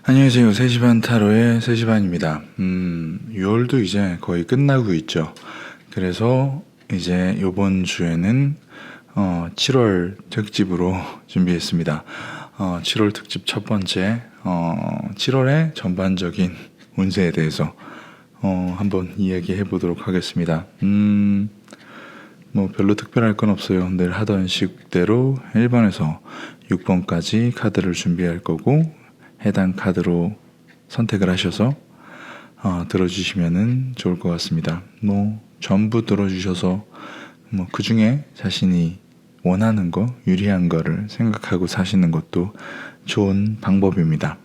안녕하세요. 3시 반 타로의 3시 반입니다. 6월도 이제 거의 끝나고 있죠. 그래서 이제 요번 주에는 7월 특집으로 준비했습니다. 7월 특집 첫 번째, 7월의 전반적인 운세에 대해서 한번 이야기해 보도록 하겠습니다. 뭐 별로 특별할 건 없어요. 늘 하던 식대로 1번에서 6번까지 카드를 준비할 거고, 해당 카드로 선택을 하셔서 들어주시면 좋을 것 같습니다. 뭐 전부 들어주셔서 뭐 그 중에 자신이 원하는 거, 유리한 거를 생각하고 사시는 것도 좋은 방법입니다.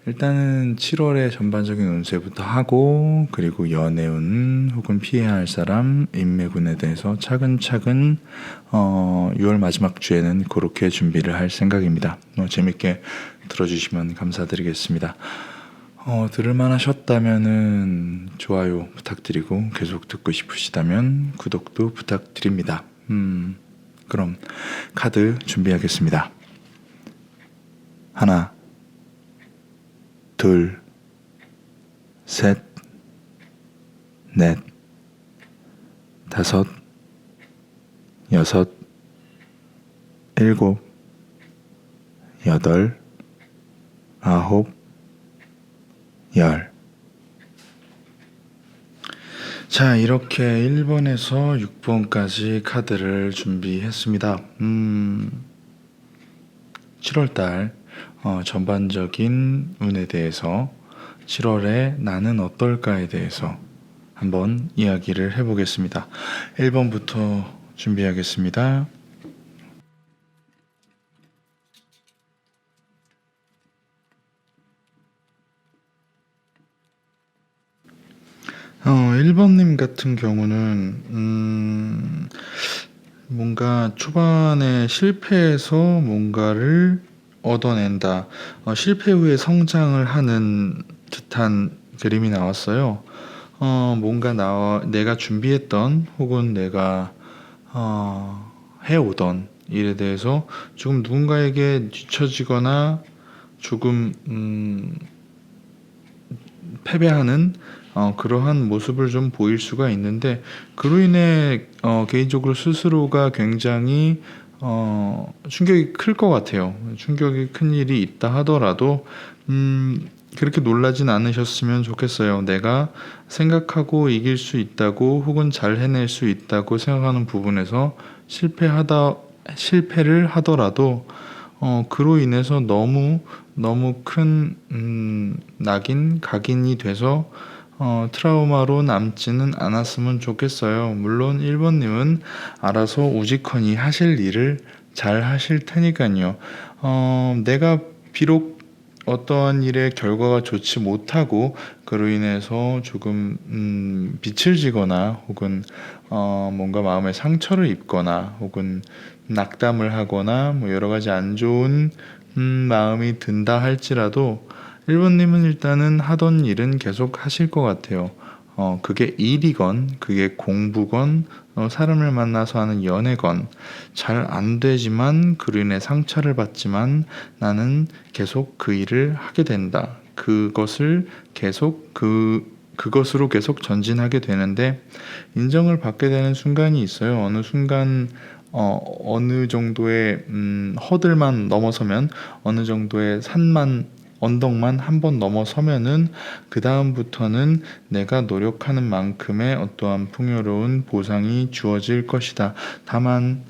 일단은 7월의 전반적인 운세부터 하고, 그리고 연애운 혹은 피해야 할 사람, 인매군에 대해서 차근차근 6월 마지막 주에는 그렇게 준비를 할 생각입니다. 재밌게 들어주시면 감사드리겠습니다. 들을만 하셨다면은 좋아요 부탁드리고, 계속 듣고 싶으시다면 구독도 부탁드립니다. 그럼 카드 준비하겠습니다. 하나, 둘, 셋, 넷, 다섯, 여섯, 일곱, 여덟, 아홉, 열. 자, 이렇게 1번에서 6번까지 카드를 준비했습니다. 7월달 전반적인 운에 대해서, 7월에 나는 어떨까에 대해서 한번 이야기를 해보겠습니다. 1번부터 준비하겠습니다. 1번님 같은 경우는 뭔가 초반에 실패해서 뭔가를 얻어낸다, 실패 후에 성장을 하는 듯한 그림이 나왔어요. 뭔가 내가 준비했던 혹은 내가 해오던 일에 대해서 조금 누군가에게 뒤처지거나 조금 패배하는 그러한 모습을 좀 보일 수가 있는데, 그로 인해 개인적으로 스스로가 굉장히 충격이 클 것 같아요. 충격이 큰 일이 있다 하더라도 그렇게 놀라진 않으셨으면 좋겠어요. 내가 생각하고 이길 수 있다고 혹은 잘 해낼 수 있다고 생각하는 부분에서 실패를 하더라도 그로 인해서 너무 큰 각인이 돼서 트라우마로 남지는 않았으면 좋겠어요. 물론 1번님은 알아서 우지커니 하실 일을 잘 하실 테니까요. 내가 비록 어떠한 일의 결과가 좋지 못하고 그로 인해서 조금 빛을 지거나 혹은 뭔가 마음에 상처를 입거나 혹은 낙담을 하거나 뭐 여러 가지 안 좋은 마음이 든다 할지라도 1번님은 일단은 하던 일은 계속 하실 것 같아요. 그게 일이건 그게 공부건 사람을 만나서 하는 연애건 잘 안 되지만 그로 인해 상처를 받지만 나는 계속 그 일을 하게 된다. 그것을 계속 그것으로 계속 전진하게 되는데, 인정을 받게 되는 순간이 있어요. 어느 순간 어느 정도의 허들만 넘어서면, 어느 정도의 언덕만 한번 넘어서면은 그 다음부터는 내가 노력하는 만큼의 어떠한 풍요로운 보상이 주어질 것이다. 다만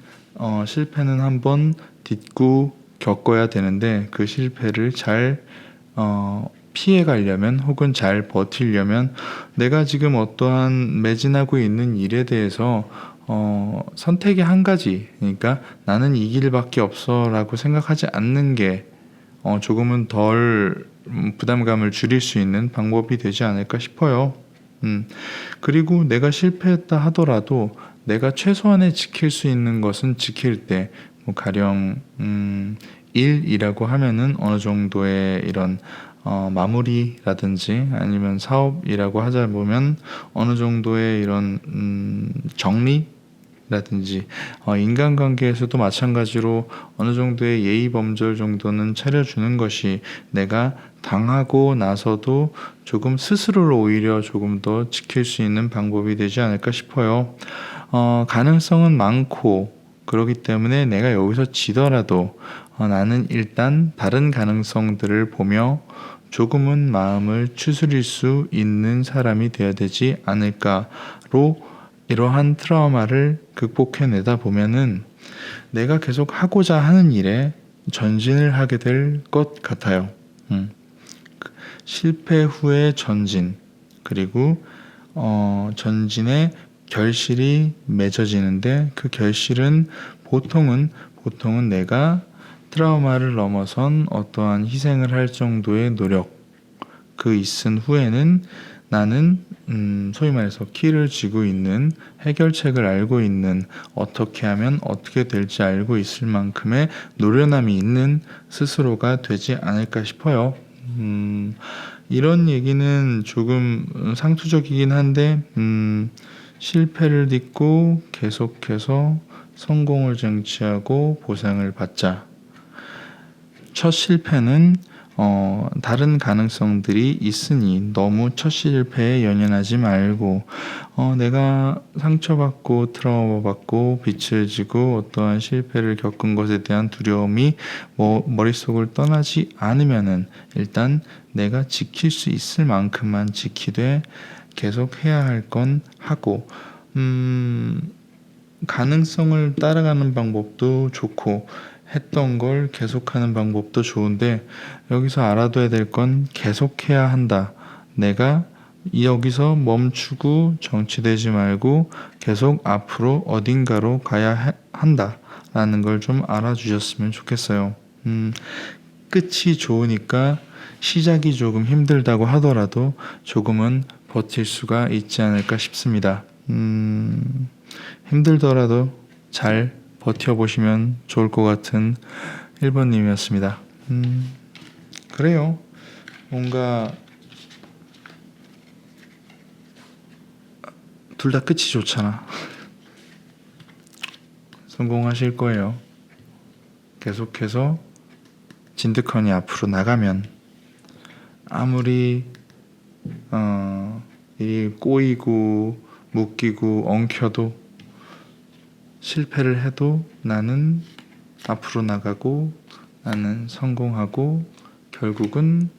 실패는 한번 딛고 겪어야 되는데, 그 실패를 잘 피해 가려면 혹은 잘 버티려면 내가 지금 어떠한 매진하고 있는 일에 대해서 선택의 한 가지, 그러니까 나는 이 길밖에 없어 라고 생각하지 않는 게 조금은 덜 부담감을 줄일 수 있는 방법이 되지 않을까 싶어요. 그리고 내가 실패했다 하더라도 내가 최소한의 지킬 수 있는 것은 지킬 때, 뭐 가령 일이라고 하면은 어느 정도의 이런 마무리라든지 아니면 사업이라고 하자 보면 어느 정도의 이런 정리, 라든지 인간관계에서도 마찬가지로 어느 정도의 예의 범절 정도는 차려주는 것이 내가 당하고 나서도 조금 스스로를 오히려 조금 더 지킬 수 있는 방법이 되지 않을까 싶어요. 가능성은 많고 그렇기 때문에 내가 여기서 지더라도 나는 일단 다른 가능성들을 보며 조금은 마음을 추스릴 수 있는 사람이 되어야 되지 않을까로 이러한 트라우마를 극복해내다 보면은 내가 계속 하고자 하는 일에 전진을 하게 될 것 같아요. 실패 후의 전진, 그리고 전진의 결실이 맺어지는데 그 결실은 보통은 내가 트라우마를 넘어선 어떠한 희생을 할 정도의 노력, 그 있은 후에는 나는 소위 말해서 키를 쥐고 있는, 해결책을 알고 있는, 어떻게 하면 어떻게 될지 알고 있을 만큼의 노련함이 있는 스스로가 되지 않을까 싶어요. 이런 얘기는 조금 상투적이긴 한데 실패를 딛고 계속해서 성공을 쟁취하고 보상을 받자. 첫 실패는 다른 가능성들이 있으니 너무 첫 실패에 연연하지 말고 내가 상처받고 트라우마 받고 빚을 지고 어떠한 실패를 겪은 것에 대한 두려움이 머릿속을 떠나지 않으면은 일단 내가 지킬 수 있을 만큼만 지키되 계속 해야 할 건 하고 가능성을 따라가는 방법도 좋고 했던 걸 계속하는 방법도 좋은데 여기서 알아둬야 될 건 계속해야 한다. 내가 여기서 멈추고 정치되지 말고 계속 앞으로 어딘가로 가야 한다. 라는 걸 좀 알아주셨으면 좋겠어요. 끝이 좋으니까 시작이 조금 힘들다고 하더라도 조금은 버틸 수가 있지 않을까 싶습니다. 힘들더라도 잘 버텨보시면 좋을 것 같은 1번님이었습니다. 그래요. 뭔가 둘 다 끝이 좋잖아. 성공하실 거예요. 계속해서 진득하니 앞으로 나가면 아무리 이 꼬이고 묶이고 엉켜도 실패를 해도 나는 앞으로 나가고 나는 성공하고 결국은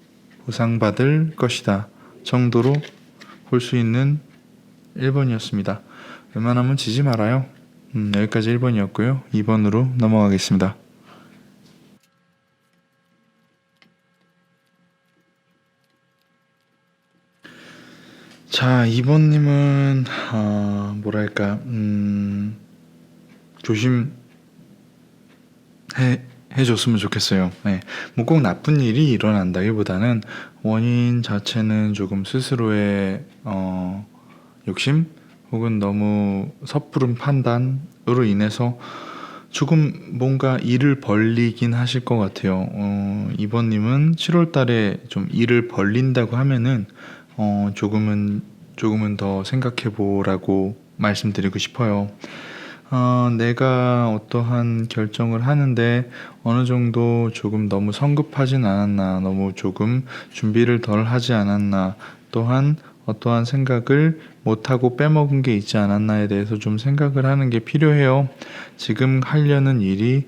보상받을 것이다 정도로 볼 수 있는 1번이었습니다. 웬만하면 지지 말아요. 여기까지 1번이었고요. 2번으로 넘어가겠습니다. 자, 2번님은 뭐랄까 해줬으면 좋겠어요. 네. 뭐 꼭 나쁜 일이 일어난다기보다는 원인 자체는 조금 스스로의 욕심 혹은 너무 섣부른 판단으로 인해서 조금 뭔가 일을 벌리긴 하실 것 같아요. 이번님은 7월 달에 좀 일을 벌린다고 하면은 조금은 더 생각해 보라고 말씀드리고 싶어요. 내가 어떠한 결정을 하는데 어느 정도 조금 너무 성급하진 않았나, 너무 조금 준비를 덜 하지 않았나, 또한 어떠한 생각을 못하고 빼먹은 게 있지 않았나에 대해서 좀 생각을 하는 게 필요해요. 지금 하려는 일이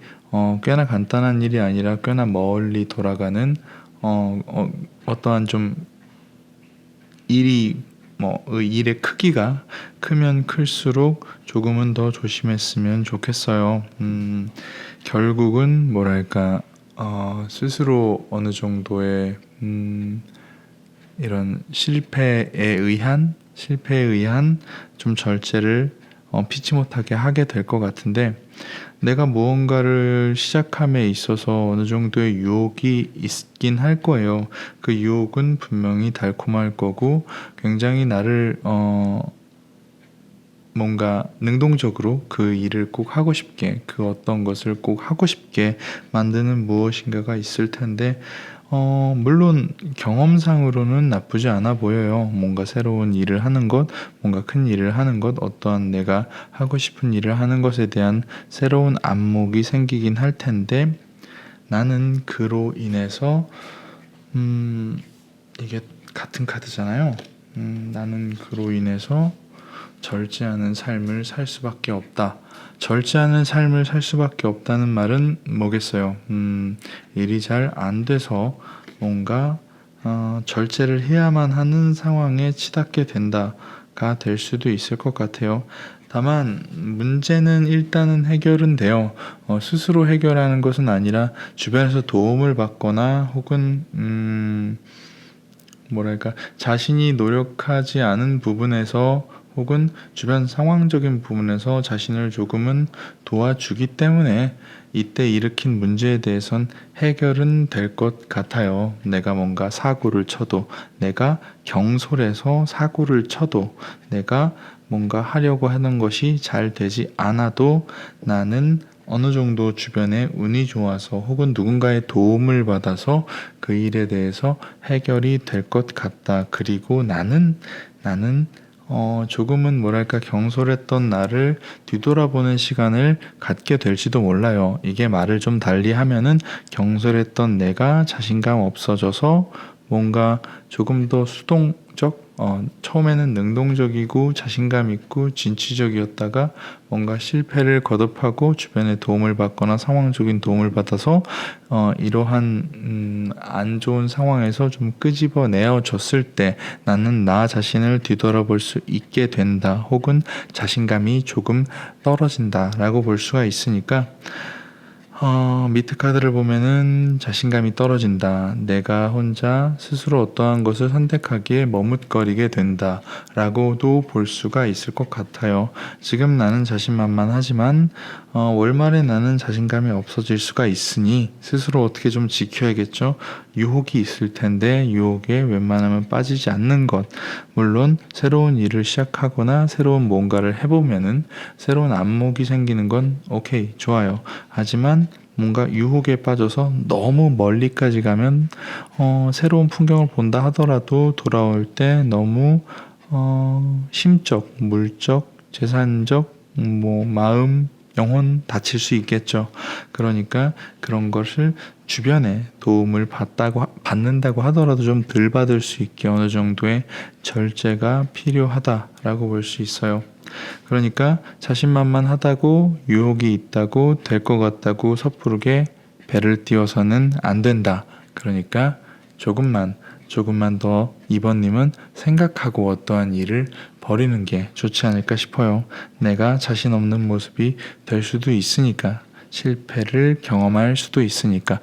꽤나 간단한 일이 아니라 꽤나 멀리 돌아가는 어떠한 좀 일의 크기가 크면 클수록 조금은 더 조심했으면 좋겠어요. 결국은 뭐랄까 스스로 어느 정도의 이런 실패에 의한 좀 절제를 피치 못하게 하게 될 것 같은데, 내가 무언가를 시작함에 있어서 어느 정도의 유혹이 있긴 할 거예요. 그 유혹은 분명히 달콤할 거고 굉장히 나를 뭔가 능동적으로 그 일을 꼭 하고 싶게, 그 어떤 것을 꼭 하고 싶게 만드는 무엇인가가 있을 텐데 물론 경험상으로는 나쁘지 않아 보여요. 뭔가 새로운 일을 하는 것, 뭔가 큰 일을 하는 것, 어떠한 내가 하고 싶은 일을 하는 것에 대한 새로운 안목이 생기긴 할 텐데, 나는 그로 인해서 이게 같은 카드잖아요. 나는 그로 인해서 절제하는 삶을 살 수밖에 없다. 절제하는 삶을 살 수밖에 없다는 말은 뭐겠어요? 일이 잘 안 돼서 뭔가 절제를 해야만 하는 상황에 치닫게 된다가 될 수도 있을 것 같아요. 다만 문제는 일단은 해결은 돼요. 스스로 해결하는 것은 아니라 주변에서 도움을 받거나 혹은 뭐랄까 자신이 노력하지 않은 부분에서 혹은 주변 상황적인 부분에서 자신을 조금은 도와주기 때문에 이때 일으킨 문제에 대해선 해결은 될 것 같아요. 내가 뭔가 사고를 쳐도, 내가 경솔해서 사고를 쳐도, 내가 뭔가 하려고 하는 것이 잘 되지 않아도 나는 어느 정도 주변에 운이 좋아서 혹은 누군가의 도움을 받아서 그 일에 대해서 해결이 될 것 같다. 그리고 나는 조금은 뭐랄까 경솔했던 나를 뒤돌아보는 시간을 갖게 될지도 몰라요. 이게 말을 좀 달리 하면은 경솔했던 내가 자신감 없어져서 뭔가 조금 더 수동적, 처음에는 능동적이고 자신감 있고 진취적이었다가 뭔가 실패를 거듭하고 주변의 도움을 받거나 상황적인 도움을 받아서 이러한 안 좋은 상황에서 좀 끄집어내어졌을 때 나는 나 자신을 뒤돌아볼 수 있게 된다. 혹은 자신감이 조금 떨어진다 라고 볼 수가 있으니까 밑에 카드를 보면은 자신감이 떨어진다. 내가 혼자 스스로 어떠한 것을 선택하기에 머뭇거리게 된다. 라고도 볼 수가 있을 것 같아요. 지금 나는 자신만만하지만 월말에 나는 자신감이 없어질 수가 있으니 스스로 어떻게 좀 지켜야겠죠. 유혹이 있을 텐데 유혹에 웬만하면 빠지지 않는 것. 물론 새로운 일을 시작하거나 새로운 뭔가를 해보면은 새로운 안목이 생기는 건 오케이, 좋아요. 하지만 뭔가 유혹에 빠져서 너무 멀리까지 가면 새로운 풍경을 본다 하더라도 돌아올 때 너무 심적, 물적, 재산적, 마음, 영혼 다칠 수 있겠죠. 그러니까 그런 것을 주변에 도움을 받는다고 하더라도 좀 덜 받을 수 있게 어느 정도의 절제가 필요하다라고 볼 수 있어요. 그러니까 자신만만하다고 유혹이 있다고 될 것 같다고 섣부르게 배를 띄워서는 안 된다. 그러니까 조금만 더 이번님은 생각하고 어떠한 일을 버리는 게 좋지 않을까 싶어요. 내가 자신 없는 모습이 될 수도 있으니까, 실패를 경험할 수도 있으니까.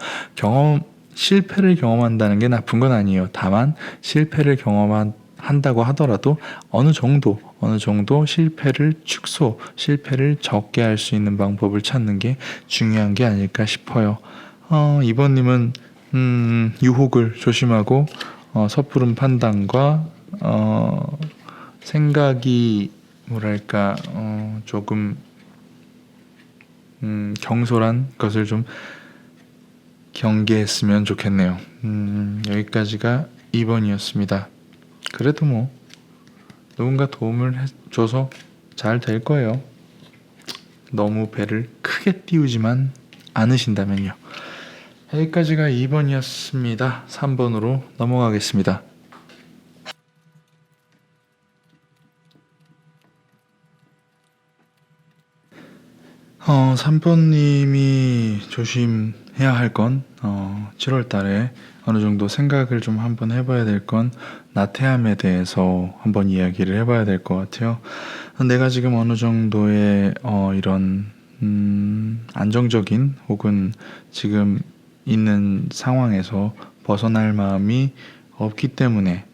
실패를 경험한다는 게 나쁜 건 아니에요. 다만 실패를 한다고 하더라도 어느 정도 실패를 실패를 적게 할 수 있는 방법을 찾는 게 중요한 게 아닐까 싶어요. 이번님은 유혹을 조심하고 섣부른 판단과 생각이 뭐랄까 조금 경솔한 것을 좀 경계했으면 좋겠네요. 여기까지가 2번이었습니다. 그래도 누군가 도움을 줘서 잘 될 거예요. 너무 배를 크게 띄우지만 않으신다면요. 여기까지가 2번이었습니다. 3번으로 넘어가겠습니다. 3번님이 조심해야 할 건 7월 달에 어느 정도 생각을 좀 한번 해봐야 될 건 나태함에 대해서 한번 이야기를 해봐야 될 것 같아요. 내가 지금 어느 정도의 이런 안정적인 혹은 지금 있는 상황에서 벗어날 마음이 없기 때문에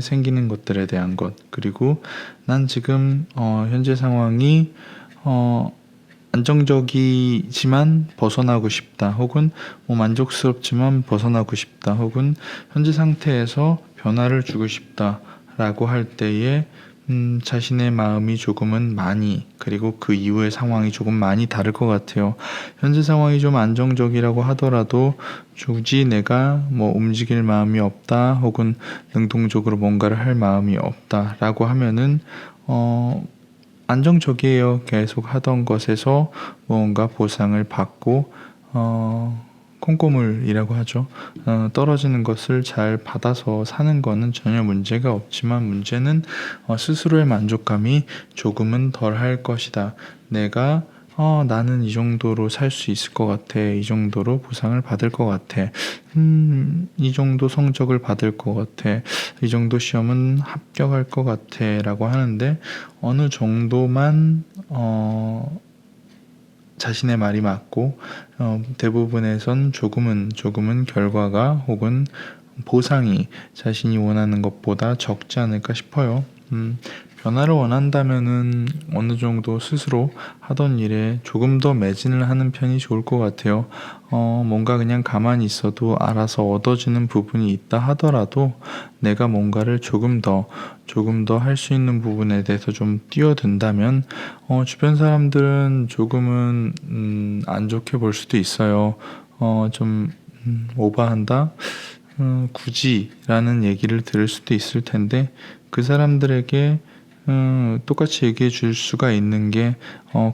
생기는 것들에 대한 것, 그리고 난 지금 현재 상황이 안정적이지만 벗어나고 싶다, 혹은 만족스럽지만 벗어나고 싶다, 혹은 현재 상태에서 변화를 주고 싶다 라고 할 때에 자신의 마음이 조금은 많이, 그리고 그 이후의 상황이 조금 많이 다를 것 같아요. 현재 상황이 좀 안정적이라고 하더라도 굳이 내가 뭐 움직일 마음이 없다, 혹은 능동적으로 뭔가를 할 마음이 없다라고 하면은 안정적이에요. 계속 하던 것에서 뭔가 보상을 받고 콩고물이라고 하죠. 떨어지는 것을 잘 받아서 사는 거는 전혀 문제가 없지만, 문제는 스스로의 만족감이 조금은 덜 할 것이다. 내가 나는 이 정도로 살 수 있을 것 같아. 이 정도로 보상을 받을 것 같아. 이 정도 성적을 받을 것 같아. 이 정도 시험은 합격할 것 같아. 라고 하는데, 어느 정도만 자신의 말이 맞고 대부분에선 조금은 결과가 혹은 보상이 자신이 원하는 것보다 적지 않을까 싶어요. 변화를 원한다면은 어느 정도 스스로 하던 일에 조금 더 매진을 하는 편이 좋을 것 같아요. 뭔가 그냥 가만히 있어도 알아서 얻어지는 부분이 있다 하더라도, 내가 뭔가를 조금 더 할 수 있는 부분에 대해서 좀 뛰어든다면 주변 사람들은 조금은 안 좋게 볼 수도 있어요. 좀 오버한다? 굳이 라는 얘기를 들을 수도 있을 텐데, 그 사람들에게 똑같이 얘기해 줄 수가 있는 게,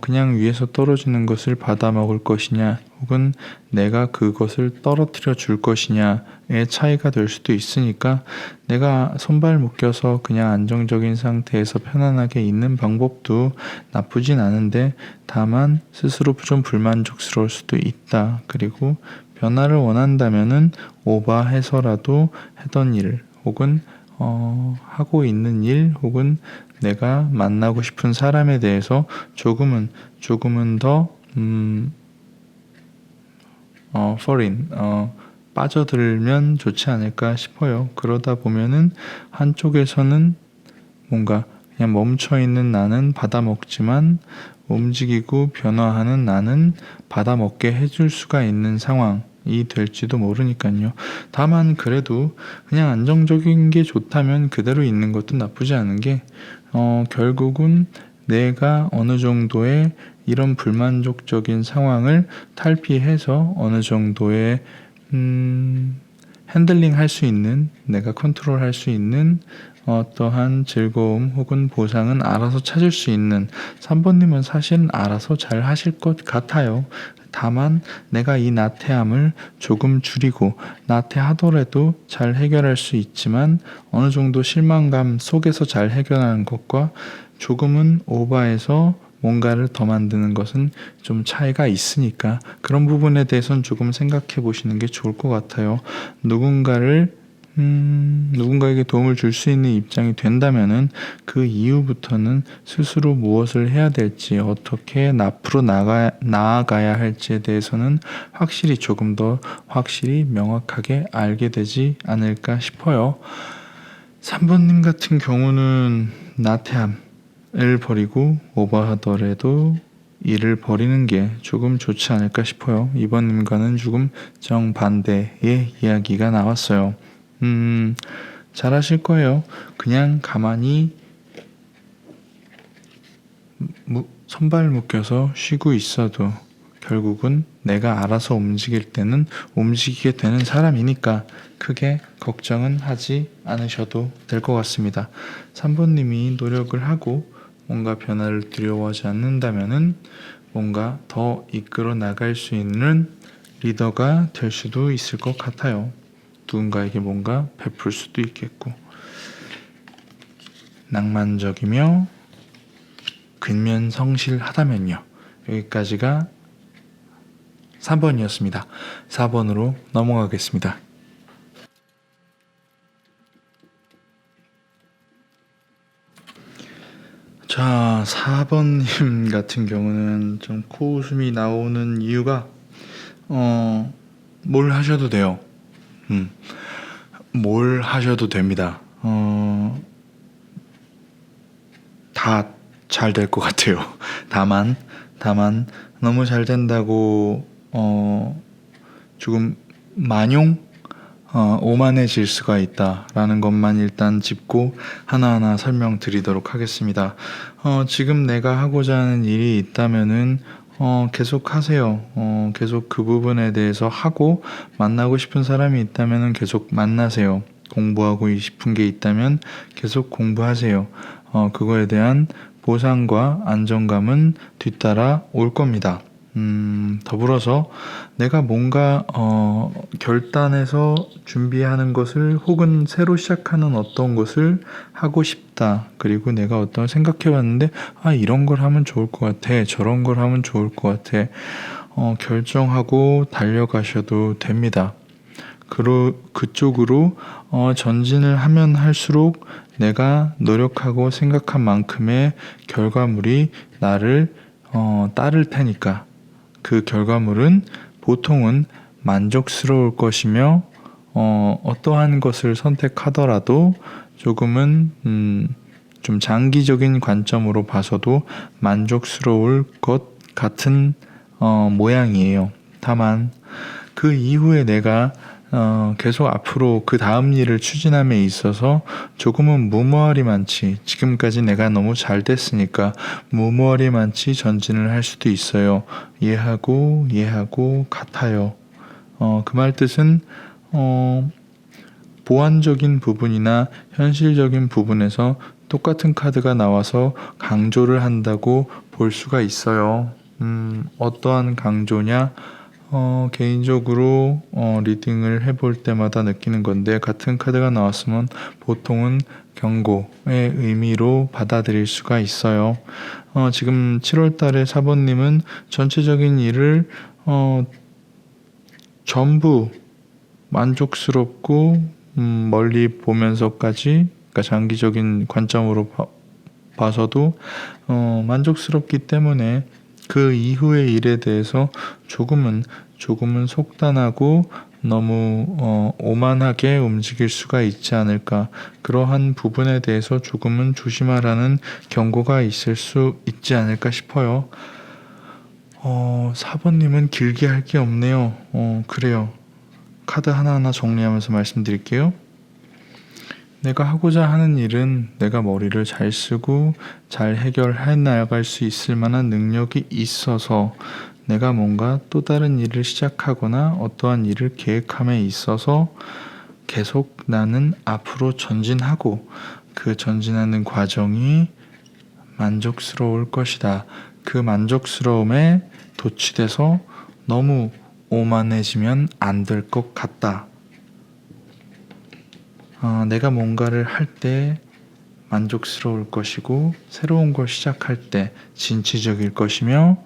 그냥 위에서 떨어지는 것을 받아 먹을 것이냐, 혹은 내가 그것을 떨어뜨려 줄 것이냐의 차이가 될 수도 있으니까, 내가 손발 묶여서 그냥 안정적인 상태에서 편안하게 있는 방법도 나쁘진 않은데, 다만 스스로 좀 불만족스러울 수도 있다. 그리고 변화를 원한다면은 오버해서라도 하던 일, 혹은 하고 있는 일, 혹은 내가 만나고 싶은 사람에 대해서 조금은 더 fall in, 빠져들면 좋지 않을까 싶어요. 그러다 보면은 한쪽에서는 뭔가 그냥 멈춰있는 나는 받아먹지만, 움직이고 변화하는 나는 받아먹게 해줄 수가 있는 상황이 될지도 모르니까요. 다만 그래도 그냥 안정적인 게 좋다면 그대로 있는 것도 나쁘지 않은 게, 결국은 내가 어느 정도의 이런 불만족적인 상황을 탈피해서 어느 정도의 핸들링 할 수 있는, 내가 컨트롤 할 수 있는 어떠한 즐거움 혹은 보상은 알아서 찾을 수 있는, 3번님은 사실은 알아서 잘 하실 것 같아요. 다만 내가 이 나태함을 조금 줄이고, 나태하더라도 잘 해결할 수 있지만 어느 정도 실망감 속에서 잘 해결하는 것과 조금은 오버해서 뭔가를 더 만드는 것은 좀 차이가 있으니까, 그런 부분에 대해서는 조금 생각해 보시는 게 좋을 것 같아요. 누군가에게 도움을 줄 수 있는 입장이 된다면은 그 이후부터는 스스로 무엇을 해야 될지, 어떻게 앞으로 나아가야 할지에 대해서는 확실히 조금 더 확실히 명확하게 알게 되지 않을까 싶어요. 3번님 같은 경우는 나태함을 버리고 오버하더라도 일을 버리는 게 조금 좋지 않을까 싶어요. 2번님과는 조금 정반대의 이야기가 나왔어요. 잘하실 거예요. 그냥 가만히 손발 묶여서 쉬고 있어도 결국은 내가 알아서 움직일 때는 움직이게 되는 사람이니까 크게 걱정은 하지 않으셔도 될 것 같습니다. 3번님이 노력을 하고 뭔가 변화를 두려워하지 않는다면은 뭔가 더 이끌어 나갈 수 있는 리더가 될 수도 있을 것 같아요. 누군가에게 뭔가 베풀 수도 있겠고. 낭만적이며 근면성실하다면요. 여기까지가 3번이었습니다. 4번으로 넘어가겠습니다. 자, 4번님 같은 경우는 좀 코웃음이 나오는 이유가 뭘 하셔도 돼요. 뭘 하셔도 됩니다. 다 잘 될 것 같아요. 다만 너무 잘 된다고 조금 만용 오만해질 수가 있다라는 것만 일단 짚고 하나하나 설명드리도록 하겠습니다. 지금 내가 하고자 하는 일이 있다면은 계속 하세요. 계속 그 부분에 대해서 하고 만나고 싶은 사람이 있다면은 계속 만나세요. 공부하고 싶은 게 있다면 계속 공부하세요. 그거에 대한 보상과 안정감은 뒤따라 올 겁니다. 더불어서 내가 뭔가 결단해서 준비하는 것을 혹은 새로 시작하는 어떤 것을 하고 싶다. 그리고 내가 어떤 생각해 봤는데 이런 걸 하면 좋을 것 같아. 저런 걸 하면 좋을 것 같아. 결정하고 달려가셔도 됩니다. 그쪽으로 전진을 하면 할수록 내가 노력하고 생각한 만큼의 결과물이 나를 따를 테니까 그 결과물은 보통은 만족스러울 것이며 어떠한 것을 선택하더라도 조금은 좀 장기적인 관점으로 봐서도 만족스러울 것 같은 모양이에요. 다만 그 이후에 내가 계속 앞으로 그 다음 일을 추진함에 있어서 조금은 무모하리만치 지금까지 내가 너무 잘 됐으니까 무모하리만치 전진을 할 수도 있어요. 얘하고 같아요. 그 말 뜻은 보완적인 부분이나 현실적인 부분에서 똑같은 카드가 나와서 강조를 한다고 볼 수가 있어요. 어떠한 강조냐? 개인적으로 리딩을 해볼 때마다 느끼는 건데 같은 카드가 나왔으면 보통은 경고의 의미로 받아들일 수가 있어요. 지금 7월 달에 사번님은 전체적인 일을 전부 만족스럽고 멀리 보면서까지 그러니까 장기적인 관점으로 봐서도 만족스럽기 때문에 그 이후의 일에 대해서 조금은 속단하고 너무 오만하게 움직일 수가 있지 않을까. 그러한 부분에 대해서 조금은 조심하라는 경고가 있을 수 있지 않을까 싶어요. 4번님은 길게 할 게 없네요. 그래요. 카드 하나하나 정리하면서 말씀드릴게요. 내가 하고자 하는 일은 내가 머리를 잘 쓰고 잘 해결해 나갈 수 있을 만한 능력이 있어서 내가 뭔가 또 다른 일을 시작하거나 어떠한 일을 계획함에 있어서 계속 나는 앞으로 전진하고 그 전진하는 과정이 만족스러울 것이다. 그 만족스러움에 도취돼서 너무 오만해지면 안 될 것 같다. 내가 뭔가를 할 때 만족스러울 것이고 새로운 걸 시작할 때 진취적일 것이며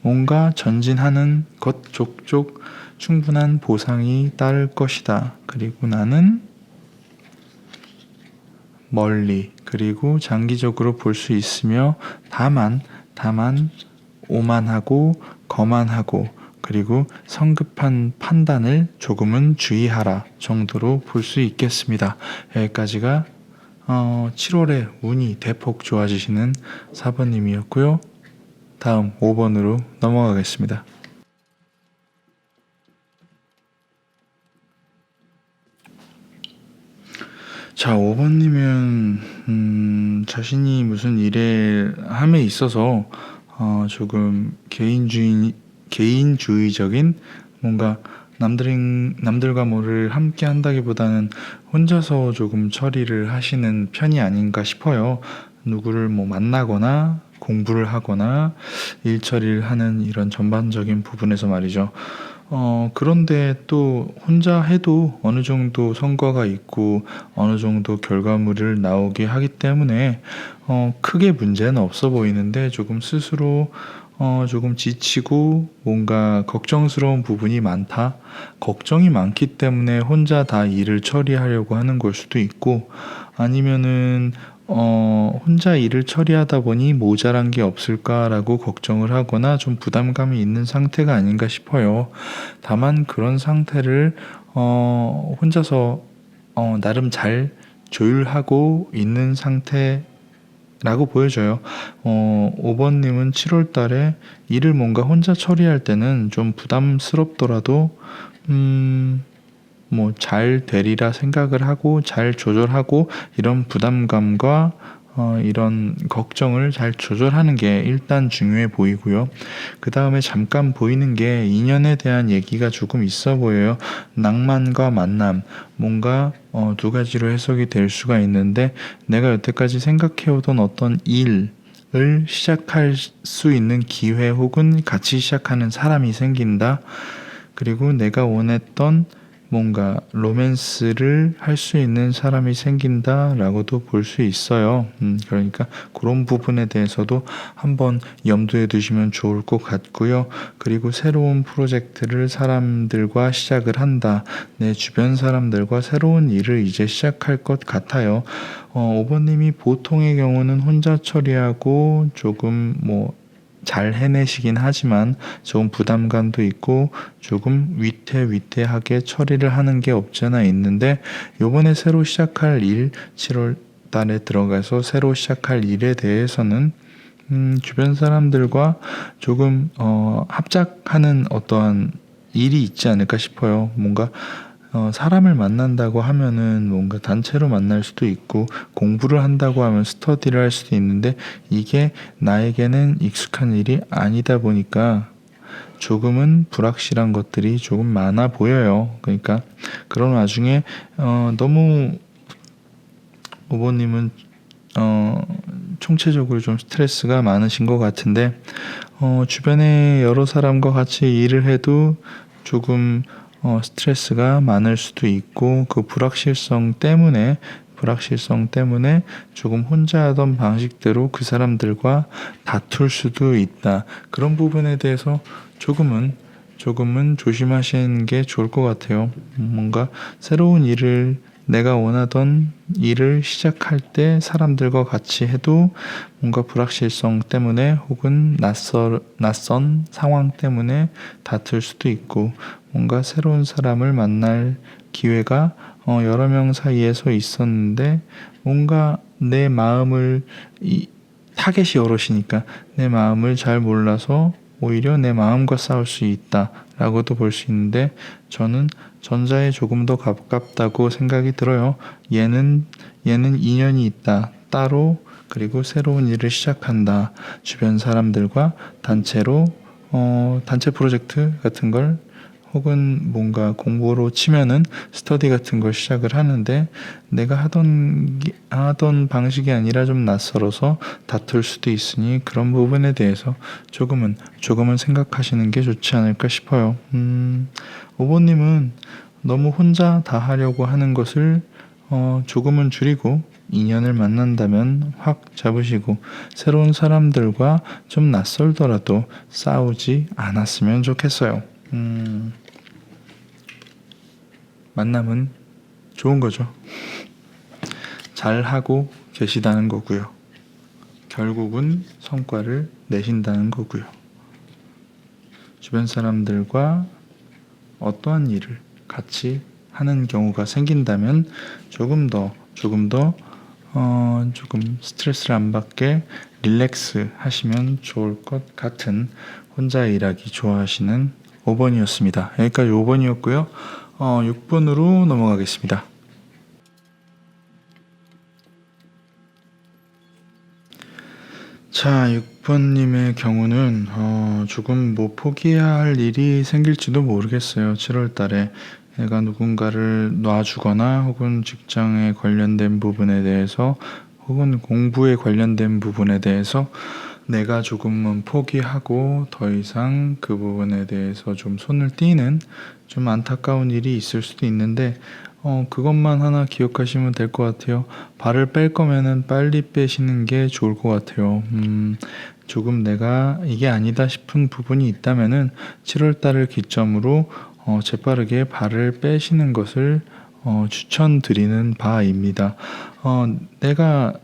뭔가 전진하는 것 족족 충분한 보상이 따를 것이다. 그리고 나는 멀리 그리고 장기적으로 볼 수 있으며 다만 오만하고 거만하고 그리고 성급한 판단을 조금은 주의하라 정도로 볼 수 있겠습니다. 여기까지가 7월에 운이 대폭 좋아지시는 4번님이었고요. 다음 5번으로 넘어가겠습니다. 자, 5번님은 자신이 무슨 일에 함에 있어서 조금 개인주의적인 뭔가 남들과 뭐를 함께 한다기보다는 혼자서 조금 처리를 하시는 편이 아닌가 싶어요. 누구를 뭐 만나거나 공부를 하거나 일 처리를 하는 이런 전반적인 부분에서 말이죠. 그런데 또 혼자 해도 어느 정도 성과가 있고 어느 정도 결과물을 나오게 하기 때문에 크게 문제는 없어 보이는데 조금 스스로 조금 지치고 뭔가 걱정스러운 부분이 많다. 걱정이 많기 때문에 혼자 다 일을 처리하려고 하는 걸 수도 있고 아니면은 혼자 일을 처리하다 보니 모자란 게 없을까라고 걱정을 하거나 좀 부담감이 있는 상태가 아닌가 싶어요. 다만 그런 상태를 혼자서 나름 잘 조율하고 있는 상태라고 보여져요. 5번님은 7월 달에 일을 뭔가 혼자 처리할 때는 좀 부담스럽더라도 뭐 잘 되리라 생각을 하고 잘 조절하고 이런 부담감과 이런 걱정을 잘 조절하는 게 일단 중요해 보이고요. 그 다음에 잠깐 보이는 게 인연에 대한 얘기가 조금 있어 보여요. 낭만과 만남, 뭔가 두 가지로 해석이 될 수가 있는데 내가 여태까지 생각해오던 어떤 일을 시작할 수 있는 기회 혹은 같이 시작하는 사람이 생긴다. 그리고 내가 원했던 뭔가 로맨스를 할 수 있는 사람이 생긴다라고도 볼 수 있어요. 그러니까 그런 부분에 대해서도 한번 염두에 두시면 좋을 것 같고요. 그리고 새로운 프로젝트를 사람들과 시작을 한다. 내 주변 사람들과 새로운 일을 이제 시작할 것 같아요. 5번님이 보통의 경우는 혼자 처리하고 조금 잘 해내시긴 하지만 조금 부담감도 있고 조금 위태위태하게 처리를 하는 게 없잖아 있는데 요번에 새로 시작할 일 7월 달에 들어가서 새로 시작할 일에 대해서는 주변 사람들과 조금 합작하는 어떠한 일이 있지 않을까 싶어요. 뭔가 사람을 만난다고 하면은 뭔가 단체로 만날 수도 있고 공부를 한다고 하면 스터디를 할 수도 있는데 이게 나에게는 익숙한 일이 아니다 보니까 조금은 불확실한 것들이 조금 많아 보여요. 그러니까 그런 와중에 너무 오버님은 총체적으로 좀 스트레스가 많으신 것 같은데 주변에 여러 사람과 같이 일을 해도 조금 스트레스가 많을 수도 있고 그 불확실성 때문에 조금 혼자 하던 방식대로 그 사람들과 다툴 수도 있다. 그런 부분에 대해서 조금은 조심하시는 게 좋을 것 같아요. 뭔가 새로운 일을 내가 원하던 일을 시작할 때 사람들과 같이 해도 뭔가 불확실성 때문에 혹은 낯선 상황 때문에 다툴 수도 있고 뭔가 새로운 사람을 만날 기회가 여러 명 사이에서 있었는데 뭔가 내 마음을 타겟이 여럿이니까 내 마음을 잘 몰라서 오히려 내 마음과 싸울 수 있다라고도 볼 수 있는데 저는 전자에 조금 더 가깝다고 생각이 들어요. 얘는 인연이 있다. 따로 그리고 새로운 일을 시작한다. 주변 사람들과 단체로 단체 프로젝트 같은 걸 혹은 뭔가 공부로 치면은 스터디 같은 걸 시작을 하는데 내가 하던 방식이 아니라 좀 낯설어서 다툴 수도 있으니 그런 부분에 대해서 조금은 생각하시는 게 좋지 않을까 싶어요. 5번님은 너무 혼자 다 하려고 하는 것을 조금은 줄이고 인연을 만난다면 확 잡으시고 새로운 사람들과 좀 낯설더라도 싸우지 않았으면 좋겠어요. 만남은 좋은 거죠. 잘하고 계시다는 거고요. 결국은 성과를 내신다는 거고요. 주변 사람들과 어떠한 일을 같이 하는 경우가 생긴다면 조금 스트레스를 안 받게 릴렉스 하시면 좋을 것 같은 혼자 일하기 좋아하시는 5번이었습니다. 여기까지 5번이었고요. 6번으로 넘어가겠습니다. 자, 6번님의 경우는 조금 포기해야 할 일이 생길지도 모르겠어요. 7월 달에 내가 누군가를 놔주거나 혹은 직장에 관련된 부분에 대해서 혹은 공부에 관련된 부분에 대해서 내가 조금은 포기하고 더 이상 그 부분에 대해서 좀 손을 떼는 좀 안타까운 일이 있을 수도 있는데 그것만 하나 기억하시면 될 것 같아요. 발을 뺄 거면은 빨리 빼시는 게 좋을 것 같아요. 조금 내가 이게 아니다 싶은 부분이 있다면은 7월 달을 기점으로 재빠르게 발을 빼시는 것을 추천드리는 바입니다. 내가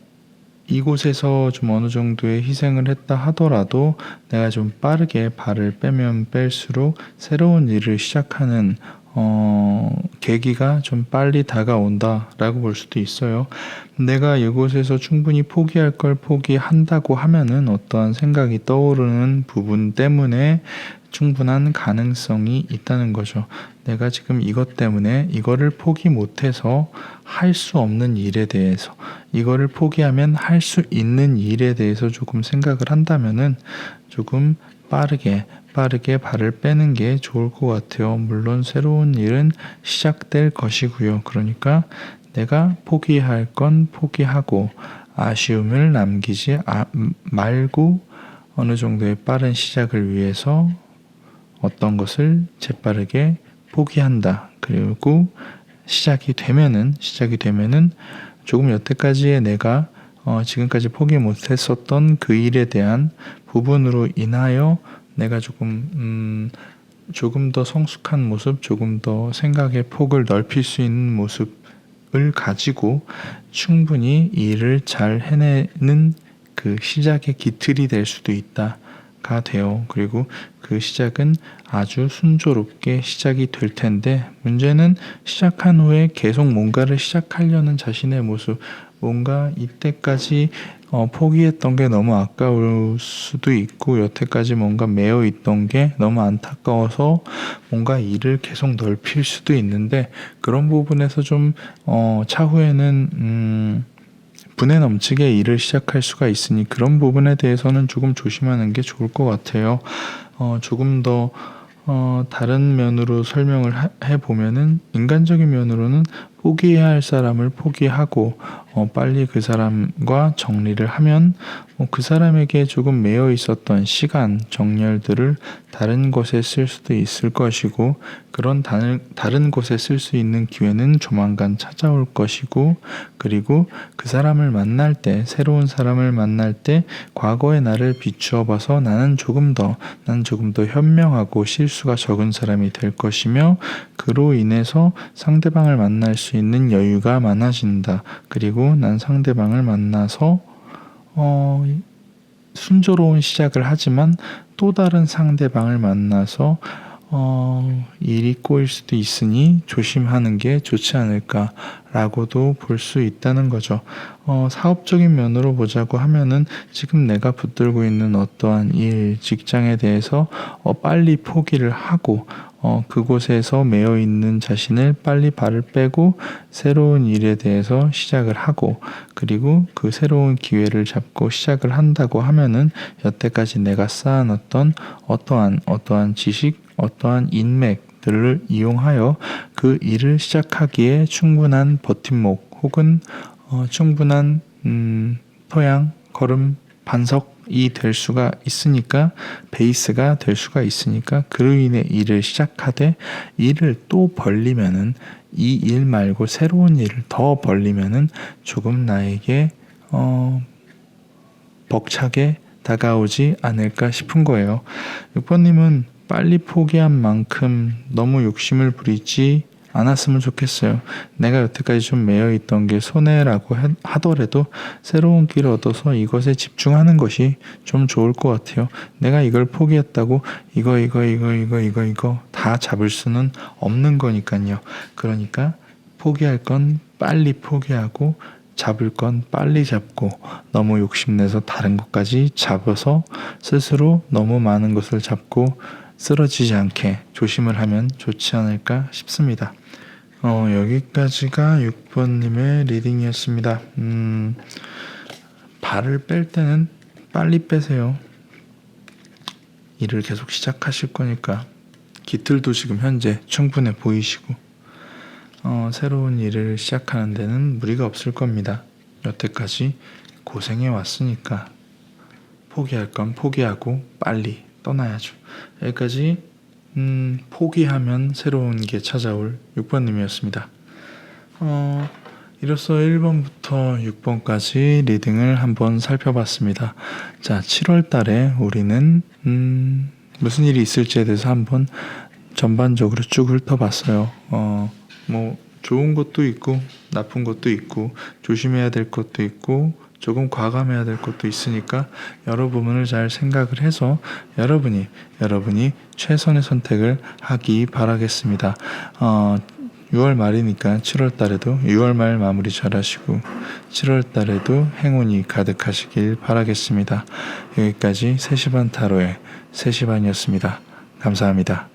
이곳에서 좀 어느 정도의 희생을 했다 하더라도 내가 좀 빠르게 발을 빼면 뺄수록 새로운 일을 시작하는 계기가 좀 빨리 다가온다라고 볼 수도 있어요. 내가 이곳에서 충분히 포기할 걸 포기한다고 하면은 어떠한 생각이 떠오르는 부분 때문에 충분한 가능성이 있다는 거죠. 내가 지금 이것 때문에 이거를 포기 못해서 할 수 없는 일에 대해서, 이거를 포기하면 할 수 있는 일에 대해서 조금 생각을 한다면은 조금 빠르게 발을 빼는 게 좋을 것 같아요. 물론 새로운 일은 시작될 것이고요. 그러니까 내가 포기할 건 포기하고 아쉬움을 남기지 말고 어느 정도의 빠른 시작을 위해서 어떤 것을 재빠르게 포기한다. 그리고 시작이 되면은 조금 여태까지의 내가 지금까지 포기 못했었던 그 일에 대한 부분으로 인하여 내가 조금 더 성숙한 모습, 조금 더 생각의 폭을 넓힐 수 있는 모습을 가지고 충분히 일을 잘 해내는 그 시작의 기틀이 될 수도 있다가 돼요. 그리고 그 시작은 아주 순조롭게 시작이 될 텐데, 문제는 시작한 후에 계속 뭔가를 시작하려는 자신의 모습, 뭔가 이때까지 포기했던 게 너무 아까울 수도 있고, 여태까지 뭔가 매여 있던 게 너무 안타까워서 뭔가 일을 계속 넓힐 수도 있는데, 그런 부분에서 좀 차후에는 분에 넘치게 일을 시작할 수가 있으니 그런 부분에 대해서는 조금 조심하는 게 좋을 것 같아요. 조금 더 다른 면으로 설명을 해보면은, 인간적인 면으로는 포기해야 할 사람을 포기하고 빨리 그 사람과 정리를 하면 그 사람에게 조금 매여 있었던 시간, 정열들을 다른 곳에 쓸 수도 있을 것이고, 그런 다른 곳에 쓸 수 있는 기회는 조만간 찾아올 것이고, 그리고 그 사람을 만날 때, 새로운 사람을 만날 때 과거의 나를 비추어 봐서 나는 조금 더 현명하고 실수가 적은 사람이 될 것이며, 그로 인해서 상대방을 만날 수 있는 여유가 많아진다. 그리고 난 상대방을 만나서 순조로운 시작을 하지만 또 다른 상대방을 만나서 일이 꼬일 수도 있으니 조심하는 게 좋지 않을까라고도 볼 수 있다는 거죠. 사업적인 면으로 보자고 하면은 지금 내가 붙들고 있는 어떠한 일, 직장에 대해서 빨리 포기를 하고 그곳에서 매여 있는 자신을 빨리 발을 빼고 새로운 일에 대해서 시작을 하고, 그리고 그 새로운 기회를 잡고 시작을 한다고 하면은 여태까지 내가 쌓아놨던 어떠한 지식, 어떠한 인맥들을 이용하여 그 일을 시작하기에 충분한 버팀목 혹은 충분한 토양, 걸음, 반석이 될 수가 있으니까, 베이스가 될 수가 있으니까, 그로 인해 일을 시작하되 일을 또 벌리면은, 이 일 말고 새로운 일을 더 벌리면은 조금 나에게 벅차게 다가오지 않을까 싶은 거예요. 6번님은 빨리 포기한 만큼 너무 욕심을 부리지 않았으면 좋겠어요. 내가 여태까지 좀 매여있던 게 손해라고 하더라도 새로운 길을 얻어서 이것에 집중하는 것이 좀 좋을 것 같아요. 내가 이걸 포기했다고 이거 다 잡을 수는 없는 거니까요. 그러니까 포기할 건 빨리 포기하고 잡을 건 빨리 잡고, 너무 욕심내서 다른 것까지 잡아서 스스로 너무 많은 것을 잡고 쓰러지지 않게 조심을 하면 좋지 않을까 싶습니다. 여기까지가 6번님의 리딩이었습니다. 발을 뺄 때는 빨리 빼세요. 일을 계속 시작하실 거니까 기틀도 지금 현재 충분해 보이시고, 새로운 일을 시작하는 데는 무리가 없을 겁니다. 여태까지 고생해 왔으니까 포기할 건 포기하고 빨리 떠나야죠. 여기까지 포기하면 새로운 게 찾아올 6번님이었습니다. 이로써 1번부터 6번까지 리딩을 한번 살펴봤습니다. 자, 7월 달에 우리는 무슨 일이 있을지에 대해서 한번 전반적으로 쭉 훑어봤어요. 좋은 것도 있고 나쁜 것도 있고 조심해야 될 것도 있고 조금 과감해야 될 것도 있으니까 여러 부분을 잘 생각을 해서 여러분이 최선의 선택을 하기 바라겠습니다. 6월 말이니까 7월 달에도 6월 말 마무리 잘 하시고 7월 달에도 행운이 가득하시길 바라겠습니다. 여기까지 3시 반 타로의 3시 반이었습니다. 감사합니다.